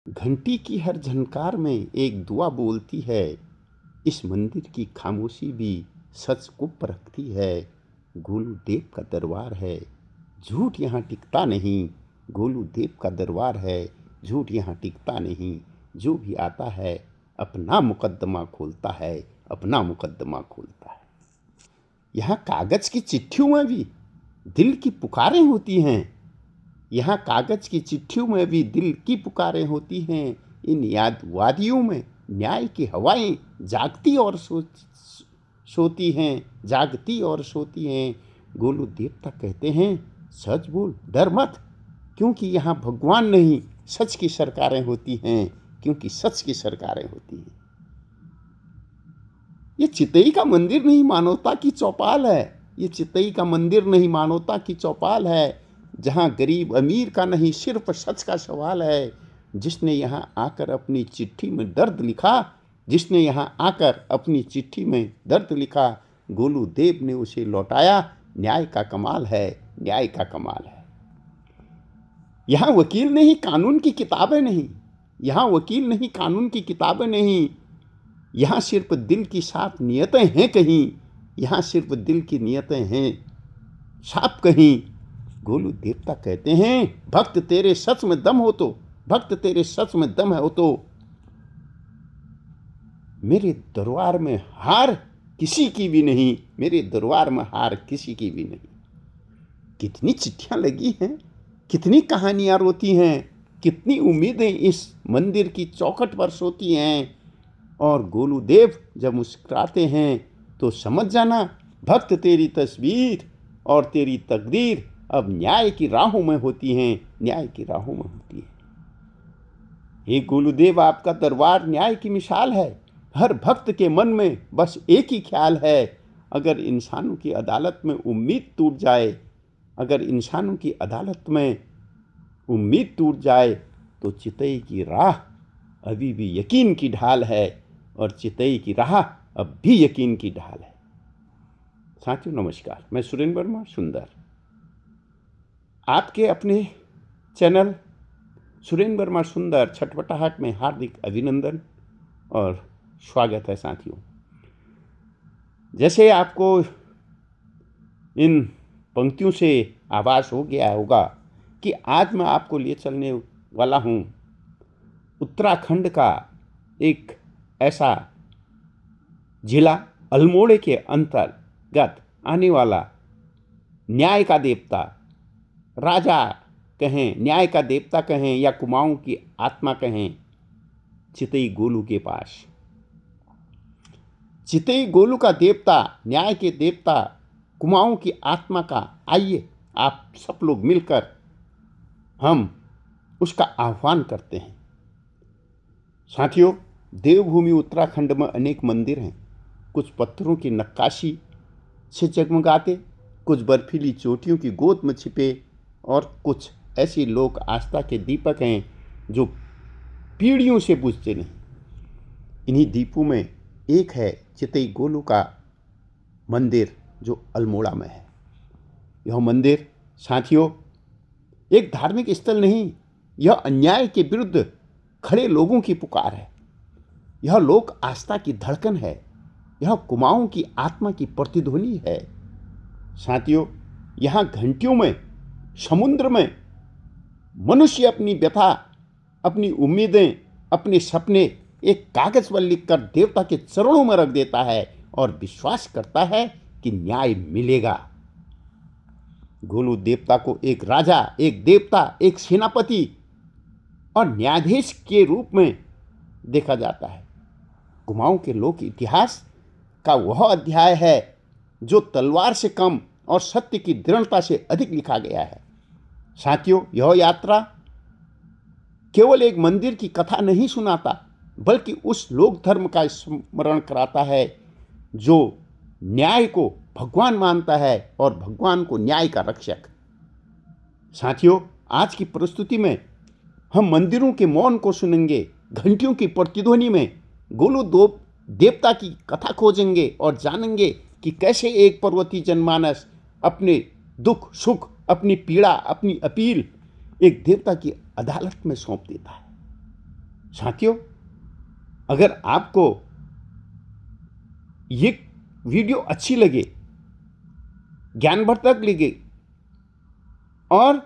घंटी की हर झनकार में एक दुआ बोलती है। इस मंदिर की खामोशी भी सच को परखती है। गोलू देव का दरबार है, झूठ यहाँ टिकता नहीं। गोलू देव का दरबार है, झूठ यहाँ टिकता नहीं। जो भी आता है अपना मुकद्दमा खोलता है, अपना मुकद्दमा खोलता है। यहाँ कागज की चिट्ठियों में भी दिल की पुकारें होती हैं। यहाँ कागज की चिट्ठियों में भी दिल की पुकारें होती हैं। इन याद वादियों में न्याय की हवाएं जागती और सोती हैं, जागती और सोती हैं। गोलू देवता कहते हैं, सच बोल, डर मत, क्योंकि यहाँ भगवान नहीं सच की सरकारें होती हैं, क्योंकि सच की सरकारें होती हैं। ये चितई का मंदिर नहीं, मानवता की चौपाल है। ये चितई का मंदिर नहीं, मानवता की चौपाल है, जहाँ गरीब अमीर का नहीं, सिर्फ सच का सवाल है। जिसने यहाँ आकर अपनी चिट्ठी में दर्द लिखा, जिसने यहाँ आकर अपनी चिट्ठी में दर्द लिखा, गोलू देव ने उसे लौटाया। न्याय का कमाल है, न्याय का कमाल है। यहाँ वकील नहीं, कानून की किताबें नहीं। यहाँ वकील नहीं, कानून की किताबें नहीं। यहाँ सिर्फ दिल की साफ नियतें हैं कहीं। यहाँ सिर्फ दिल की नियतें हैं साफ कहीं। गोलू देवता कहते हैं, भक्त तेरे सच में दम हो तो, भक्त तेरे सच में दम हो तो मेरे दरबार में हार किसी की भी नहीं, मेरे दरबार में हार किसी की भी नहीं। कितनी चिट्ठियां लगी हैं, कितनी कहानियां रोती हैं, कितनी उम्मीदें इस मंदिर की चौखट पर सोती हैं। और गोलू देव जब मुस्कुराते हैं तो समझ जाना, भक्त तेरी तस्वीर और तेरी तकदीर अब न्याय की राहों में होती हैं, न्याय की राहों में होती है। हे गोलूदेव, आपका दरबार न्याय की मिसाल है। हर भक्त के मन में बस एक ही ख्याल है, अगर इंसानों की अदालत में उम्मीद टूट जाए, अगर इंसानों की अदालत में उम्मीद टूट जाए तो चितई की राह अभी भी यकीन की ढाल है, और चितई की राह अब भी यकीन की ढाल है। साथियों नमस्कार, मैं सुरेंद्र वर्मा सुंदर आपके अपने चैनल सुरेंद्र वर्मा सुंदर छटपटाहट में हार्दिक अभिनंदन और स्वागत है। साथियों, जैसे आपको इन पंक्तियों से आभास हो गया होगा कि आज मैं आपको लिए चलने वाला हूँ उत्तराखंड का एक ऐसा जिला, अल्मोड़े के अंतर्गत आने वाला न्याय का देवता, राजा कहें, न्याय का देवता कहें, या कुमाऊं की आत्मा कहें, चितई गोलू के पास। चितई गोलू का देवता, न्याय के देवता, कुमाऊं की आत्मा का आइए आप सब लोग मिलकर हम उसका आह्वान करते हैं। साथियों, देवभूमि उत्तराखंड में अनेक मंदिर हैं। कुछ पत्थरों की नक्काशी से जगमगाते, कुछ बर्फीली चोटियों की गोद में छिपे, और कुछ ऐसी लोक आस्था के दीपक हैं जो पीढ़ियों से बुझते नहीं। इन्हीं दीपों में एक है चितई गोलू का मंदिर, जो अल्मोड़ा में है। यह मंदिर साथियों एक धार्मिक स्थल नहीं, यह अन्याय के विरुद्ध खड़े लोगों की पुकार है। यह लोक आस्था की धड़कन है, यह कुमाऊं की आत्मा की प्रतिध्वनि है। साथियों, यहाँ घंटियों में, समुद्र में मनुष्य अपनी व्यथा, अपनी उम्मीदें, अपने सपने एक कागज पर लिखकर देवता के चरणों में रख देता है और विश्वास करता है कि न्याय मिलेगा। गोलू देवता को एक राजा, एक देवता, एक सेनापति और न्यायाधीश के रूप में देखा जाता है। कुमाऊं के लोक इतिहास का वह अध्याय है जो तलवार से कम और सत्य की दृढ़ता से अधिक लिखा गया है। साथियों, यह यात्रा केवल एक मंदिर की कथा नहीं सुनाता, बल्कि उस लोक धर्म का स्मरण कराता है जो न्याय को भगवान मानता है और भगवान को न्याय का रक्षक। साथियों, आज की प्रस्तुति में हम मंदिरों के मौन को सुनेंगे, घंटियों की प्रतिध्वनि में गोलू देवता की कथा खोजेंगे और जानेंगे कि कैसे एक पर्वतीय जनमानस अपने दुख सुख, अपनी पीड़ा, अपनी अपील एक देवता की अदालत में सौंप देता है। साथियों, अगर आपको ये वीडियो अच्छी लगे, ज्ञानवर्धक लगे और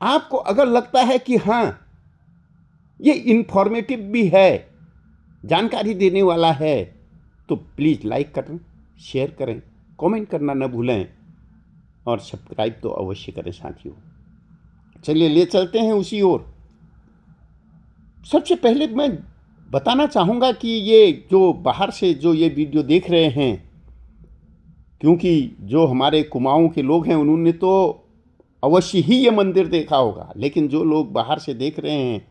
आपको अगर लगता है कि हाँ ये इन्फॉर्मेटिव भी है, जानकारी देने वाला है, तो प्लीज़ लाइक करें, शेयर करें, कमेंट करना न भूलें और सब्सक्राइब तो अवश्य करें साथियों। चलिए ले चलते हैं उसी ओर। सबसे पहले मैं बताना चाहूँगा कि ये जो बाहर से जो ये वीडियो देख रहे हैं, क्योंकि जो हमारे कुमाऊं के लोग हैं उन्होंने तो अवश्य ही ये मंदिर देखा होगा, लेकिन जो लोग बाहर से देख रहे हैं,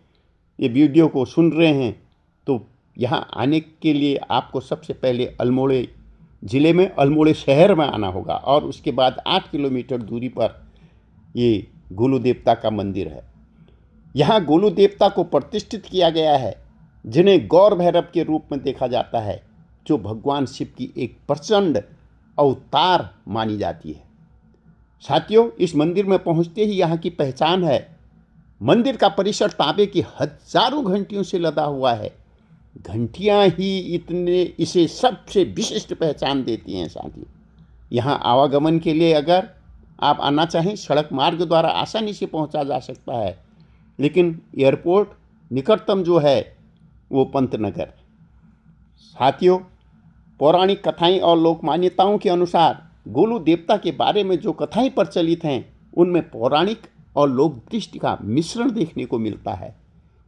ये वीडियो को सुन रहे हैं, तो यहाँ आने के लिए आपको सबसे पहले अल्मोड़े ज़िले में अल्मोड़े शहर में आना होगा और उसके बाद 8 किलोमीटर दूरी पर ये गोलू देवता का मंदिर है। यहाँ गोलू देवता को प्रतिष्ठित किया गया है, जिन्हें गौर भैरव के रूप में देखा जाता है, जो भगवान शिव की एक प्रचंड अवतार मानी जाती है। साथियों, इस मंदिर में पहुँचते ही यहाँ की पहचान है। मंदिर का परिसर तांबे की हजारों घंटियों से लदा हुआ है। घंटियाँ ही इसे सबसे विशिष्ट पहचान देती हैं साथियों। यहाँ आवागमन के लिए अगर आप आना चाहें, सड़क मार्ग द्वारा आसानी से पहुँचा जा सकता है, लेकिन एयरपोर्ट निकटतम जो है वो पंतनगर। साथियों, पौराणिक कथाएं और लोक मान्यताओं के अनुसार गोलू देवता के बारे में जो कथाएं प्रचलित हैं, उनमें पौराणिक और लोक दृष्टि का मिश्रण देखने को मिलता है।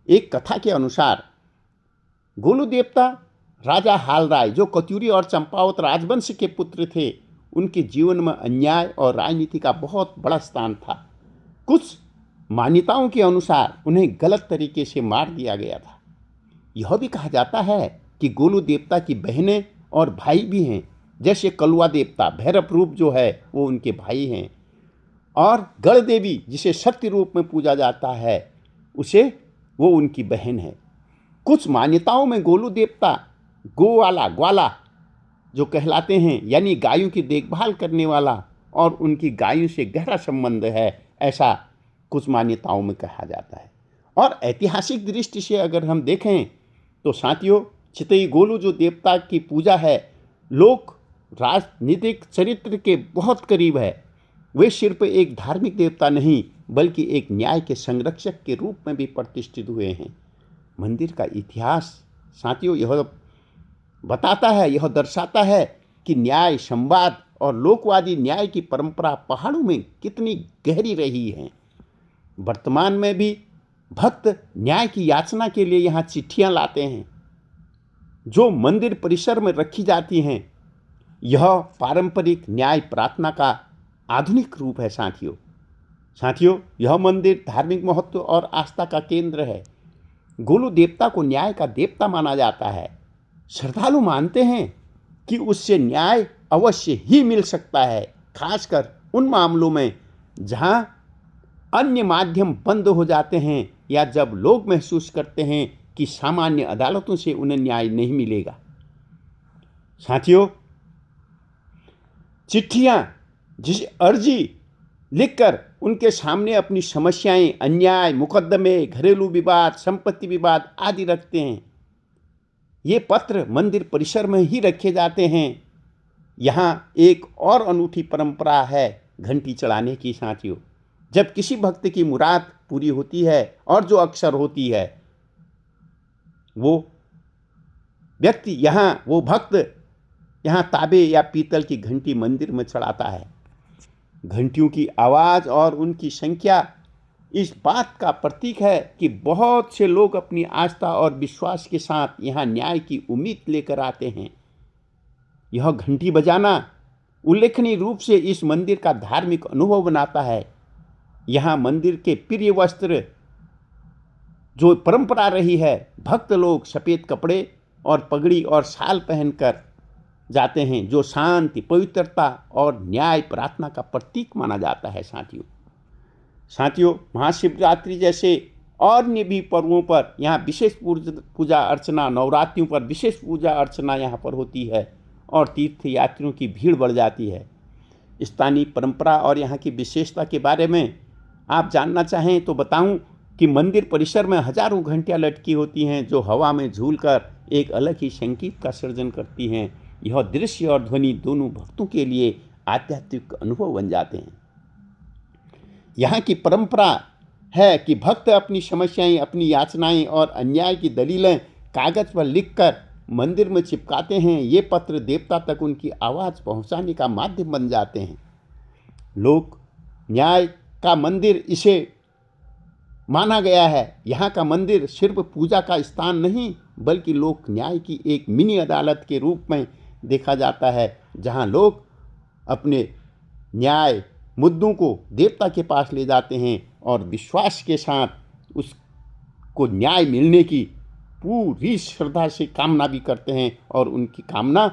एक कथा के अनुसार गोलू देवता राजा हालराय, जो कत्यूरी और चंपावत राजवंश के पुत्र थे, उनके जीवन में अन्याय और राजनीति का बहुत बड़ा स्थान था। कुछ मान्यताओं के अनुसार उन्हें गलत तरीके से मार दिया गया था। यह भी कहा जाता है कि गोलू देवता की बहनें और भाई भी हैं, जैसे कलुआ देवता, भैरव रूप जो है वो उनके भाई हैं, और गढ़ देवी जिसे सत्य रूप में पूजा जाता है, वो उनकी बहन है। कुछ मान्यताओं में गोलू देवता ग्वाला जो कहलाते हैं, यानी गायों की देखभाल करने वाला, और उनकी गायों से गहरा संबंध है, ऐसा कुछ मान्यताओं में कहा जाता है। और ऐतिहासिक दृष्टि से अगर हम देखें तो साथियों, चितई गोलू जो देवता की पूजा है, लोक राजनीतिक चरित्र के बहुत करीब है। वे सिर्फ एक धार्मिक देवता नहीं, बल्कि एक न्याय के संरक्षक के रूप में भी प्रतिष्ठित हुए हैं। मंदिर का इतिहास साथियों यह बताता है, यह दर्शाता है कि न्याय, संवाद और लोकवादी न्याय की परंपरा पहाड़ों में कितनी गहरी रही है। वर्तमान में भी भक्त न्याय की याचना के लिए यहाँ चिट्ठियाँ लाते हैं, जो मंदिर परिसर में रखी जाती हैं। यह पारंपरिक न्याय प्रार्थना का आधुनिक रूप है साथियों, यह मंदिर धार्मिक महत्व और आस्था का केंद्र है। गोलू देवता को न्याय का देवता माना जाता है। श्रद्धालु मानते हैं कि उससे न्याय अवश्य ही मिल सकता है, खासकर उन मामलों में जहां अन्य माध्यम बंद हो जाते हैं या जब लोग महसूस करते हैं कि सामान्य अदालतों से उन्हें न्याय नहीं मिलेगा। साथियों, चिट्ठियां, जिसे अर्जी लिखकर उनके सामने अपनी समस्याएं, अन्याय, मुकदमे, घरेलू विवाद, संपत्ति विवाद आदि रखते हैं। ये पत्र मंदिर परिसर में ही रखे जाते हैं। यहाँ एक और अनूठी परंपरा है घंटी चढ़ाने की साथियों। जब किसी भक्त की मुराद पूरी होती है, और जो अक्सर होती है, वो भक्त यहाँ तांबे या पीतल की घंटी मंदिर में चढ़ाता है। घंटियों की आवाज़ और उनकी संख्या इस बात का प्रतीक है कि बहुत से लोग अपनी आस्था और विश्वास के साथ यहाँ न्याय की उम्मीद लेकर आते हैं। यह घंटी बजाना उल्लेखनीय रूप से इस मंदिर का धार्मिक अनुभव बनाता है। यहाँ मंदिर के प्रिय वस्त्र जो परंपरा रही है, भक्त लोग सफ़ेद कपड़े और पगड़ी और शाल पहनकर जाते हैं, जो शांति, पवित्रता और न्याय प्रार्थना का प्रतीक माना जाता है। साथियों, महाशिवरात्रि जैसे और अन्य भी पर्वों पर यहाँ विशेष पूजा अर्चना, नवरात्रियों पर विशेष पूजा अर्चना यहाँ पर होती है और तीर्थ यात्रियों की भीड़ बढ़ जाती है। स्थानीय परंपरा और यहाँ की विशेषता के बारे में आप जानना चाहें तो बताऊं कि मंदिर परिसर में हजारों घंटियां लटकी होती हैं जो हवा में झूलकर एक अलग ही संगीत का सृजन करती हैं। यह दृश्य और ध्वनि दोनों भक्तों के लिए आध्यात्मिक अनुभव बन जाते हैं। यहाँ की परंपरा है कि भक्त अपनी समस्याएं, अपनी याचनाएं और अन्याय की दलीलें कागज पर लिखकर मंदिर में चिपकाते हैं। ये पत्र देवता तक उनकी आवाज़ पहुंचाने का माध्यम बन जाते हैं। लोक न्याय का मंदिर इसे माना गया है। यहाँ का मंदिर सिर्फ पूजा का स्थान नहीं बल्कि लोक न्याय की एक मिनी अदालत के रूप में देखा जाता है, जहाँ लोग अपने न्याय मुद्दों को देवता के पास ले जाते हैं और विश्वास के साथ उसको न्याय मिलने की पूरी श्रद्धा से कामना भी करते हैं और उनकी कामना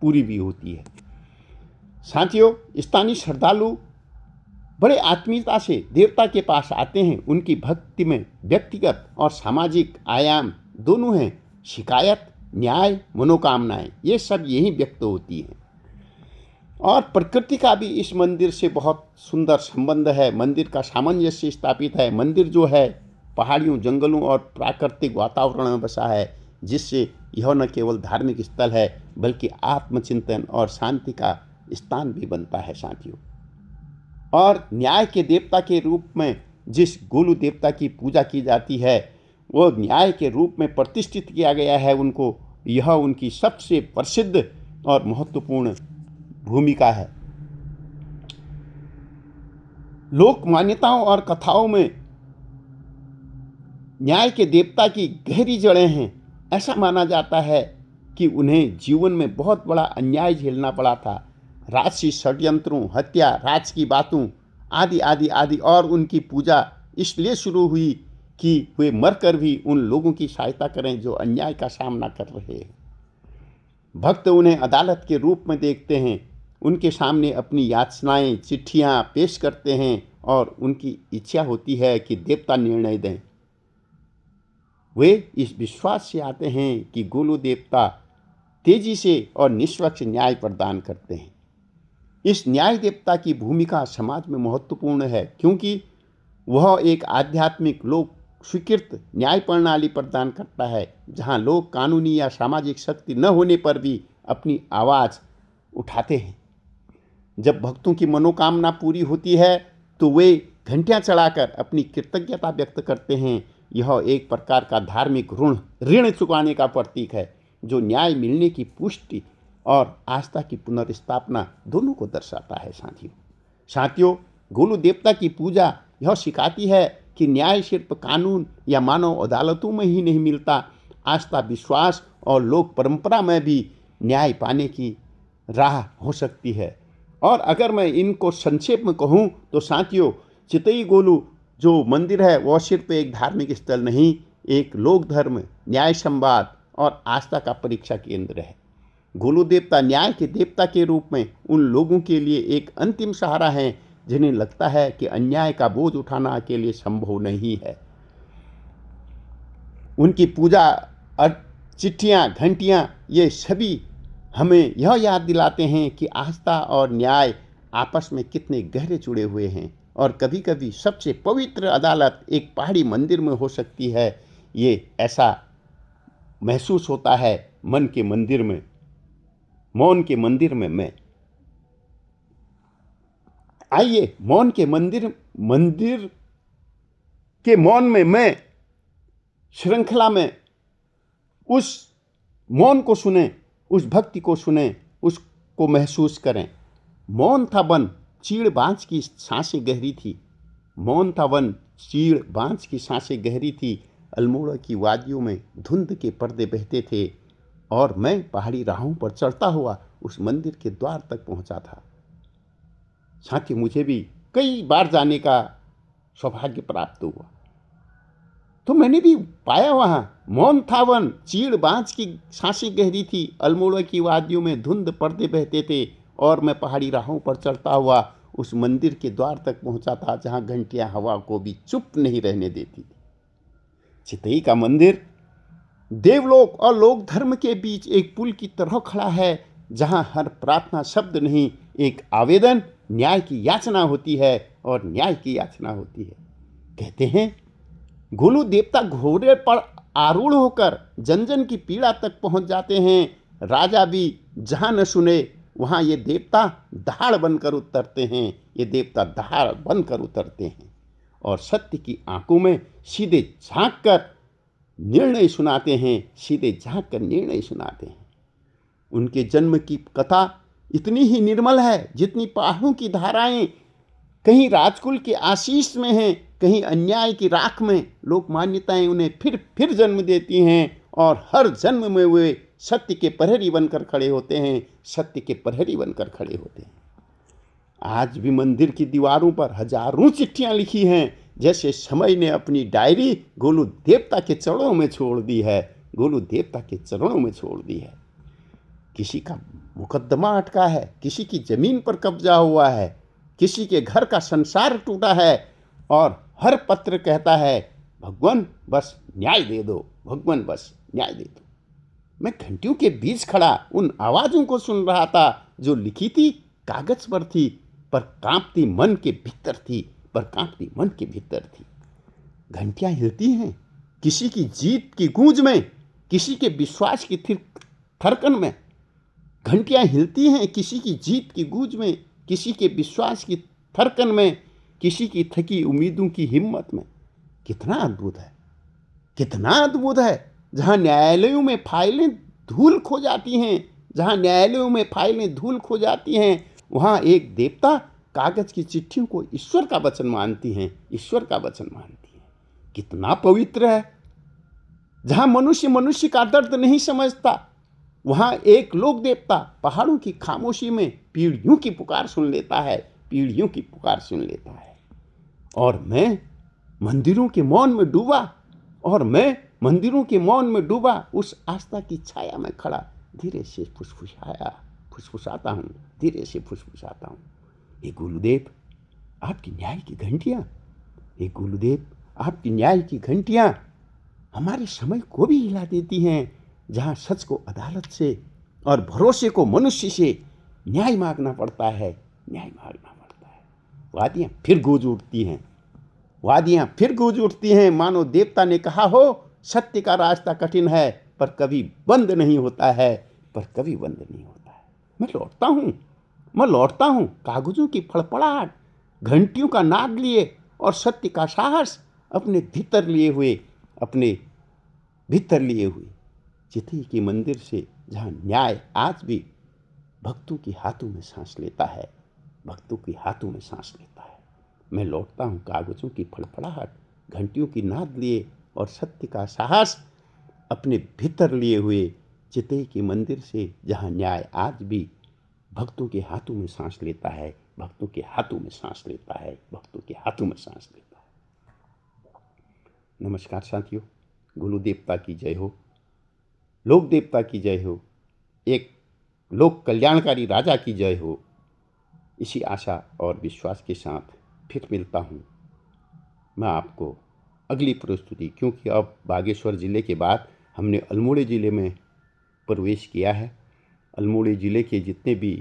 पूरी भी होती है। साथियों, स्थानीय श्रद्धालु बड़े आत्मीयता से देवता के पास आते हैं। उनकी भक्ति में व्यक्तिगत और सामाजिक आयाम दोनों हैं। शिकायत, न्याय, मनोकामनाएं, ये सब यही व्यक्त होती हैं। और प्रकृति का भी इस मंदिर से बहुत सुंदर संबंध है। मंदिर का सामंजस्य स्थापित है। मंदिर जो है पहाड़ियों, जंगलों और प्राकृतिक वातावरण में बसा है, जिससे यह न केवल धार्मिक स्थल है बल्कि आत्मचिंतन और शांति का स्थान भी बनता है साथियों। और न्याय के देवता के रूप में जिस गोलू देवता की पूजा की जाती है, वो न्याय के रूप में प्रतिष्ठित किया गया है उनको। यह उनकी सबसे प्रसिद्ध और महत्वपूर्ण भूमिका है। लोक मान्यताओं और कथाओं में न्याय के देवता की गहरी जड़ें हैं। ऐसा माना जाता है कि उन्हें जीवन में बहुत बड़ा अन्याय झेलना पड़ा था। राजसी षड्यंत्रों, हत्या, राज की बातों आदि आदि आदि, और उनकी पूजा इसलिए शुरू हुई कि वे मरकर भी उन लोगों की सहायता करें जो अन्याय का सामना कर रहे हैं। भक्त उन्हें अदालत के रूप में देखते हैं। उनके सामने अपनी याचनाएं, चिट्ठियां पेश करते हैं और उनकी इच्छा होती है कि देवता निर्णय दें। वे इस विश्वास से आते हैं कि गोलू देवता तेजी से और निष्पक्ष न्याय प्रदान करते हैं। इस न्याय देवता की भूमिका समाज में महत्वपूर्ण है क्योंकि वह एक आध्यात्मिक, लोक स्वीकृत न्याय प्रणाली प्रदान करता है, जहां लोग कानूनी या सामाजिक शक्ति न होने पर भी अपनी आवाज़ उठाते हैं। जब भक्तों की मनोकामना पूरी होती है तो वे घंटियां चढ़ाकर अपनी कृतज्ञता व्यक्त करते हैं। यह एक प्रकार का धार्मिक ऋण चुकाने का प्रतीक है जो न्याय मिलने की पुष्टि और आस्था की पुनर्स्थापना दोनों को दर्शाता है। साथियों, गोलू देवता की पूजा यह सिखाती है कि न्याय सिर्फ कानून या मानव अदालतों में ही नहीं मिलता। आस्था, विश्वास और लोक परंपरा में भी न्याय पाने की राह हो सकती है। और अगर मैं इनको संक्षेप में कहूँ तो साथियों, चितई गोलू जो मंदिर है वह सिर्फ एक धार्मिक स्थल नहीं, एक लोक धर्म, न्याय, संवाद और आस्था का परीक्षा केंद्र है। गोलू देवता न्याय के देवता के रूप में उन लोगों के लिए एक अंतिम सहारा है जिन्हें लगता है कि अन्याय का बोझ उठाना अकेले संभव नहीं है। उनकी पूजा, चिट्ठियाँ, घंटियाँ, ये सभी हमें यह याद दिलाते हैं कि आस्था और न्याय आपस में कितने गहरे जुड़े हुए हैं। और कभी कभी सबसे पवित्र अदालत एक पहाड़ी मंदिर में हो सकती है। ये ऐसा महसूस होता है मन के मंदिर में, मौन के मंदिर में मैं। आइए मौन के मंदिर के मौन में मैं श्रृंखला में उस मौन को सुने, उस भक्ति को सुने, उसको महसूस करें। मौन था वन, चीड़ बाँझ की सांसें गहरी थी। मौन था वन, चीड़ बाँझ की सांसें गहरी थी। अल्मोड़ा की वादियों में धुंध के पर्दे बहते थे और मैं पहाड़ी राहों पर चढ़ता हुआ उस मंदिर के द्वार तक पहुंचा था। साथ ही मुझे भी कई बार जाने का सौभाग्य प्राप्त हुआ, तो मैंने भी पाया वहाँ मौन था वन, चीड़ बाँझ की सांसें गहरी थी। अल्मोड़ा की वादियों में धुंध पर्दे बहते थे और मैं पहाड़ी राहों पर चढ़ता हुआ उस मंदिर के द्वार तक पहुंचा था जहाँ घंटियाँ हवा को भी चुप नहीं रहने देती थी। चितई का मंदिर देवलोक और लोक धर्म के बीच एक पुल की तरह खड़ा है, जहां हर प्रार्थना शब्द नहीं, एक आवेदन, न्याय की याचना होती है और न्याय की याचना होती है। कहते हैं गोलू देवता घोड़े पर आरूढ़ होकर जन जन की पीड़ा तक पहुंच जाते हैं। राजा भी जहां न सुने वहां ये देवता दहाड़ बनकर उतरते हैं। ये देवता दहाड़ बनकर उतरते हैं और सत्य की आंखों में सीधे झांक कर निर्णय सुनाते हैं, सीधे झांक कर निर्णय सुनाते हैं। उनके जन्म की कथा इतनी ही निर्मल है जितनी पहाड़ों की धाराएं। कहीं राजकुल के आशीष में हैं, कहीं अन्याय की राख में। लोक मान्यताएं उन्हें फिर जन्म देती हैं और हर जन्म में वे सत्य के प्रहरी बनकर खड़े होते हैं, सत्य के प्रहरी बनकर खड़े होते हैं। आज भी मंदिर की दीवारों पर हजारों चिट्ठियां लिखी हैं, जैसे समय ने अपनी डायरी गोलू देवता के चरणों में छोड़ दी है, गोलू देवता के चरणों में छोड़ दी है। किसी का मुकदमा अटका है, किसी की जमीन पर कब्जा हुआ है, किसी के घर का संसार टूटा है और हर पत्र कहता है भगवान बस न्याय दे दो, भगवान बस न्याय दे दो। मैं घंटियों के बीच खड़ा उन आवाज़ों को सुन रहा था जो लिखी थी कागज पर थी, पर कांपती मन के भीतर थी, पर कांपती मन के भीतर थी। घंटियां हिलती हैं किसी की जीत की गूंज में, किसी के विश्वास की थरकन में। घंटियां हिलती हैं किसी की जीत की गूंज में, किसी के विश्वास की थरकन में, किसी की थकी उम्मीदों की हिम्मत में। कितना अद्भुत है, कितना अद्भुत है। जहां न्यायालयों में फाइलें धूल खो जाती हैं, जहां न्यायालयों में फाइलें धूल खो जाती हैं, वहां एक देवता कागज की चिट्ठियों को ईश्वर का वचन मानती हैं, ईश्वर का वचन मानती हैं। कितना पवित्र है। जहां मनुष्य मनुष्य का दर्द नहीं समझता, वहां एक लोक देवता पहाड़ों की खामोशी में पीढ़ियों की पुकार सुन लेता है, पीढ़ियों की पुकार सुन लेता है। और मैं मंदिरों के मौन में डूबा, और मैं मंदिरों के मौन में डूबा उस आस्था की छाया में खड़ा धीरे से फुसफुसाता हूँ, धीरे से फुसफुसाता हूँ। हे गुरुदेव आपकी न्याय की घंटियाँ, हे गुरुदेव आपकी न्याय की घंटियाँ हमारे समय को भी हिला देती हैं। जहाँ सच को अदालत से और भरोसे को मनुष्य से न्याय मांगना पड़ता है, न्याय मांगना पड़ता है। वादियाँ फिर गूंज उठती हैं, वादियाँ फिर गूंज उठती हैं, मानो देवता ने कहा हो सत्य का रास्ता कठिन है पर कभी बंद नहीं होता है, पर कभी बंद नहीं होता है। मैं लौटता हूँ कागजों की फड़फड़ाहट, घंटियों का नाद लिए और सत्य का साहस अपने भीतर लिए हुए, अपने भीतर लिए हुए चिति के मंदिर से, जहाँ न्याय आज भी भक्तों के हाथों में सांस लेता है, भक्तों के हाथों में सांस लेता है। मैं लौटता हूँ कागजों की फड़फड़ाहट, घंटियों की नाद लिए और सत्य का साहस अपने भीतर लिए हुए चिते के मंदिर से, जहाँ न्याय आज भी भक्तों के हाथों में सांस लेता है, भक्तों के हाथों में सांस लेता है, भक्तों के हाथों में सांस लेता है। नमस्कार साथियों, गुरु देवता की जय हो, लोक देवता की जय हो, एक लोक कल्याणकारी राजा की जय हो। इसी आशा और विश्वास के साथ फिर मिलता हूँ मैं आपको अगली प्रस्तुति, क्योंकि अब बागेश्वर ज़िले के बाद हमने अल्मोड़ा ज़िले में प्रवेश किया है। अल्मोड़ा ज़िले के जितने भी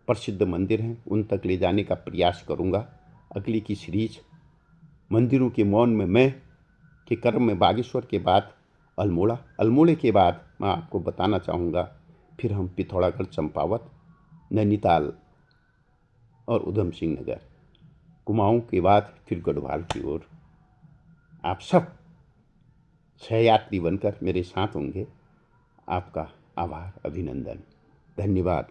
प्रसिद्ध मंदिर हैं उन तक ले जाने का प्रयास करूँगा। अगली की सीरीज मंदिरों के मौन में मैं के क्रम में बागेश्वर के बाद अल्मोड़ा के बाद मैं आपको बताना चाहूँगा फिर हम पिथौरागढ़, चंपावत, नैनीताल और उधम सिंह नगर, कुमाऊं के बाद फिर गढ़वाल की ओर आप सब सहयात्री बनकर मेरे साथ होंगे। आपका आभार, अभिनंदन, धन्यवाद।